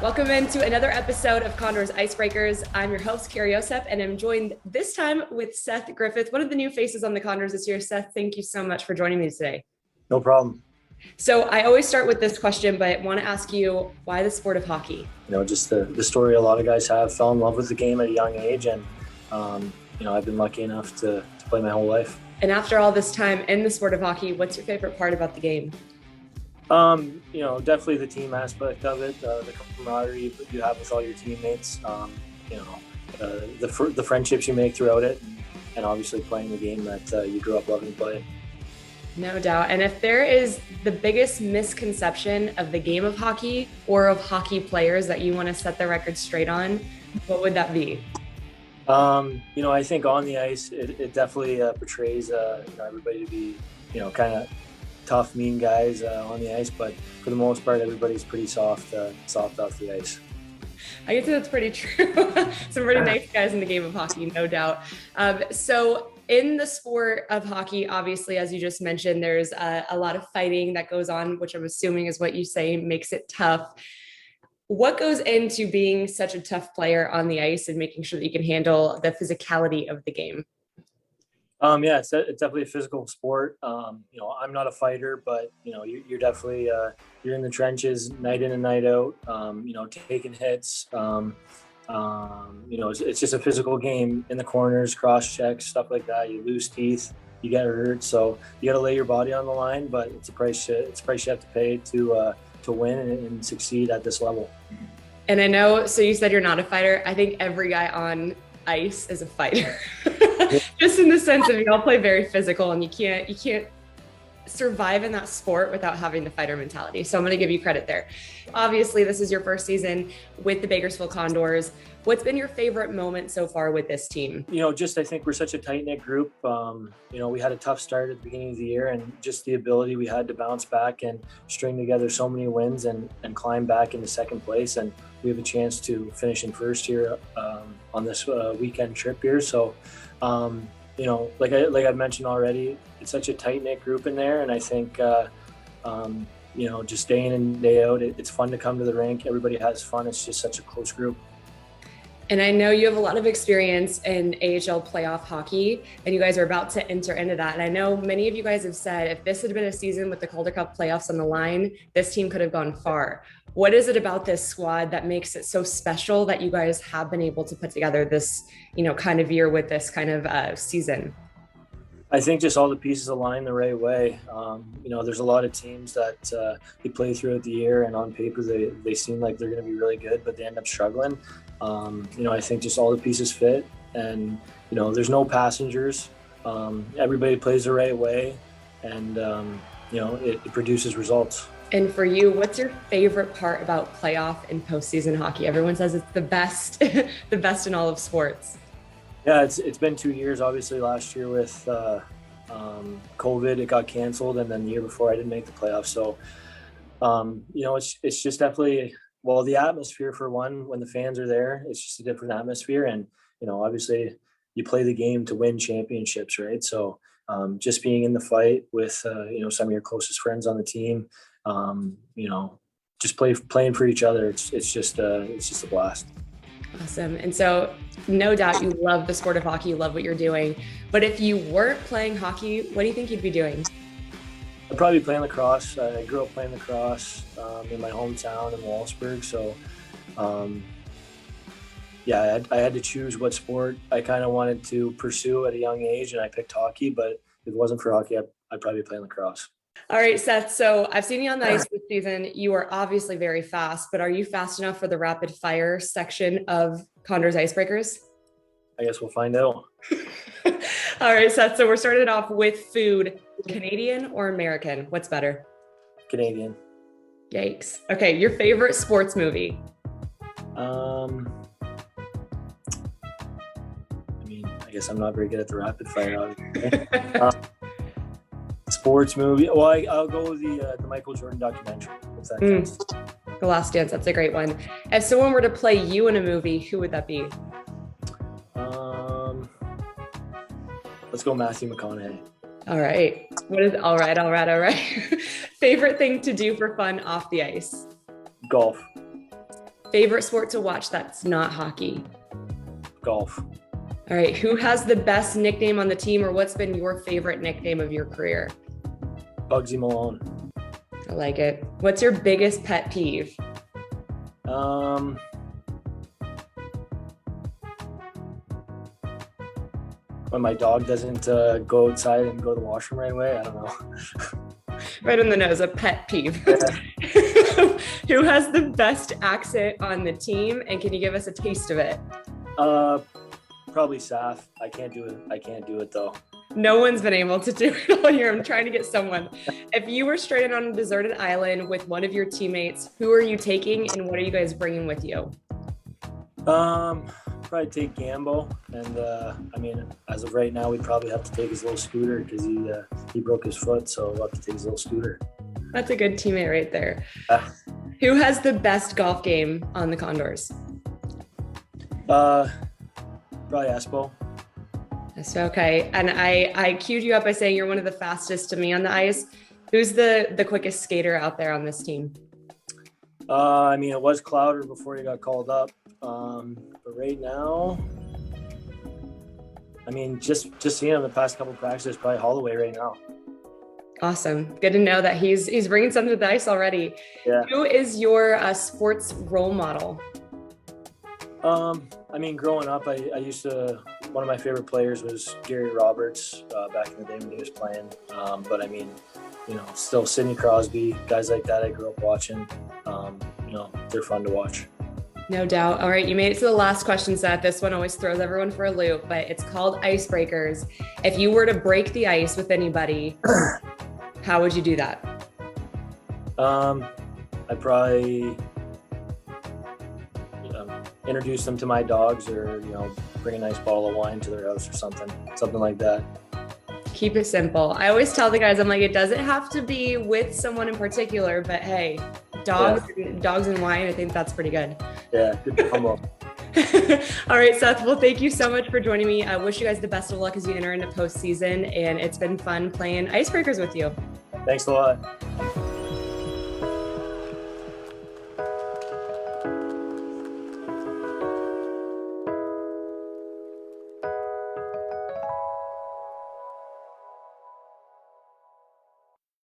Welcome into another episode of Condors Icebreakers. I'm your host, Carrie Yosef, and I'm joined this time with Seth Griffith, one of the new faces on the Condors this year. Seth, thank you so much for joining me today. No problem. So I always start with this question, but I want to ask you, why the sport of hockey? Just the story a lot of guys have, fell in love with the game at a young age, and I've been lucky enough to play my whole life. And after all this time in the sport of hockey, what's your favorite part about the game? Definitely the team aspect of it, the camaraderie you have with all your teammates, the friendships you make throughout it, and obviously playing the game that you grew up loving playing. No doubt. And if there is the biggest misconception of the game of hockey or of hockey players that you want to set the record straight on, what would that be? I think on the ice, it definitely portrays, everybody to be, kind of tough, mean guys on the ice, but for the most part, everybody's pretty soft off the ice. I guess that's pretty true. Some pretty nice guys in the game of hockey, no doubt. So in the sport of hockey, obviously, as you just mentioned, there's a lot of fighting that goes on, which I'm assuming is what you say makes it tough. What goes into being such a tough player on the ice and making sure that you can handle the physicality of the game? It's definitely a physical sport. I'm not a fighter, but you're definitely you're in the trenches night in and night out. Taking hits. It's just a physical game in the corners, cross checks, stuff like that. You lose teeth, you get hurt, so you got to lay your body on the line. But it's a price you have to pay to win and succeed at this level. And I know, so you said you're not a fighter. I think every guy on ice is a fighter. Just in the sense of you all play very physical, and you can't survive in that sport without having the fighter mentality. So I'm going to give you credit there. Obviously, this is your first season with the Bakersfield Condors. What's been your favorite moment so far with this team? I think we're such a tight-knit group. We had a tough start at the beginning of the year, and just the ability we had to bounce back and string together so many wins and climb back into second place. And we have a chance to finish in first here on this weekend trip here. So, like I've mentioned already, it's such a tight-knit group in there. And I think, just day in and day out, it's fun to come to the rink. Everybody has fun. It's just such a close group. And I know you have a lot of experience in AHL playoff hockey, and you guys are about to enter into that. And I know many of you guys have said, if this had been a season with the Calder Cup playoffs on the line, this team could have gone far. What is it about this squad that makes it so special that you guys have been able to put together this, kind of year with this kind of season? I think just all the pieces align the right way. There's a lot of teams that they play throughout the year, and on paper they seem like they're going to be really good, but they end up struggling. I think just all the pieces fit, and there's no passengers. Everybody plays the right way, and it produces results. And for you, what's your favorite part about playoff and postseason hockey? Everyone says it's the best, the best in all of sports. Yeah, it's been 2 years. Obviously, last year with COVID, it got canceled, and then the year before, I didn't make the playoffs. So, it's just definitely, well, the atmosphere for one, when the fans are there, it's just a different atmosphere, and obviously, you play the game to win championships, right? So, just being in the fight with some of your closest friends on the team, just playing for each other. It's just a blast. Awesome. And so no doubt you love the sport of hockey, you love what you're doing. But if you weren't playing hockey, what do you think you'd be doing? I'd probably be playing lacrosse. I grew up playing lacrosse in my hometown in Wallaceburg. So, I had to choose what sport I kind of wanted to pursue at a young age, and I picked hockey. But if it wasn't for hockey, I'd probably be playing lacrosse. All right, Seth. So I've seen you on the ice this season. You are obviously very fast, but are you fast enough for the rapid fire section of Condors Icebreakers? I guess we'll find out. All right, Seth. So we're starting off with food. Canadian or American? What's better? Canadian. Yikes. Okay, your favorite sports movie? I guess I'm not very good at the rapid fire. Sports movie. Well, I'll go with the Michael Jordan documentary. If that counts. The Last Dance. That's a great one. If someone were to play you in a movie, who would that be? Let's go Matthew McConaughey. All right. All right. Favorite thing to do for fun off the ice? Golf. Favorite sport to watch that's not hockey? Golf. All right. Who has the best nickname on the team, or what's been your favorite nickname of your career? Bugsy Malone. I like it. What's your biggest pet peeve? When my dog doesn't go outside and go to the washroom right away, I don't know. Right in the nose, a pet peeve. Who has the best accent on the team, and can you give us a taste of it? Probably Seth. I can't do it though. No one's been able to do it all year. I'm trying to get someone. If you were stranded on a deserted island with one of your teammates, who are you taking and what are you guys bringing with you? Probably take Gambo, and I mean, as of right now, we'd probably have to take his little scooter because he broke his foot, so we'll have to take his little scooter. That's a good teammate right there. Who has the best golf game on the Condors? Probably Espo. That's okay. And I queued you up by saying you're one of the fastest to me on the ice. Who's the quickest skater out there on this team? I mean, it was Clouder before he got called up. But right now, I mean, just seeing him the past couple practices, probably Holloway right now. Awesome. Good to know that he's bringing something to the ice already. Yeah. Who is your sports role model? I mean, growing up, I used to, one of my favorite players was Gary Roberts back in the day when he was playing. But I mean, you know, still Sidney Crosby, guys like that I grew up watching. You know, they're fun to watch. No doubt. All right, you made it to the last question, Seth. This one always throws everyone for a loop, but it's called Icebreakers. If you were to break the ice with anybody, how would you do that? I'd probably introduce them to my dogs, or you know, bring a nice bottle of wine to their house or something like that. Keep it simple. I always tell the guys, I'm like, it doesn't have to be with someone in particular, but hey, dogs and wine, I think that's pretty good. Yeah, good combo. All right, Seth. Well, thank you so much for joining me. I wish you guys the best of luck as you enter into postseason, and it's been fun playing Icebreakers with you. Thanks a lot.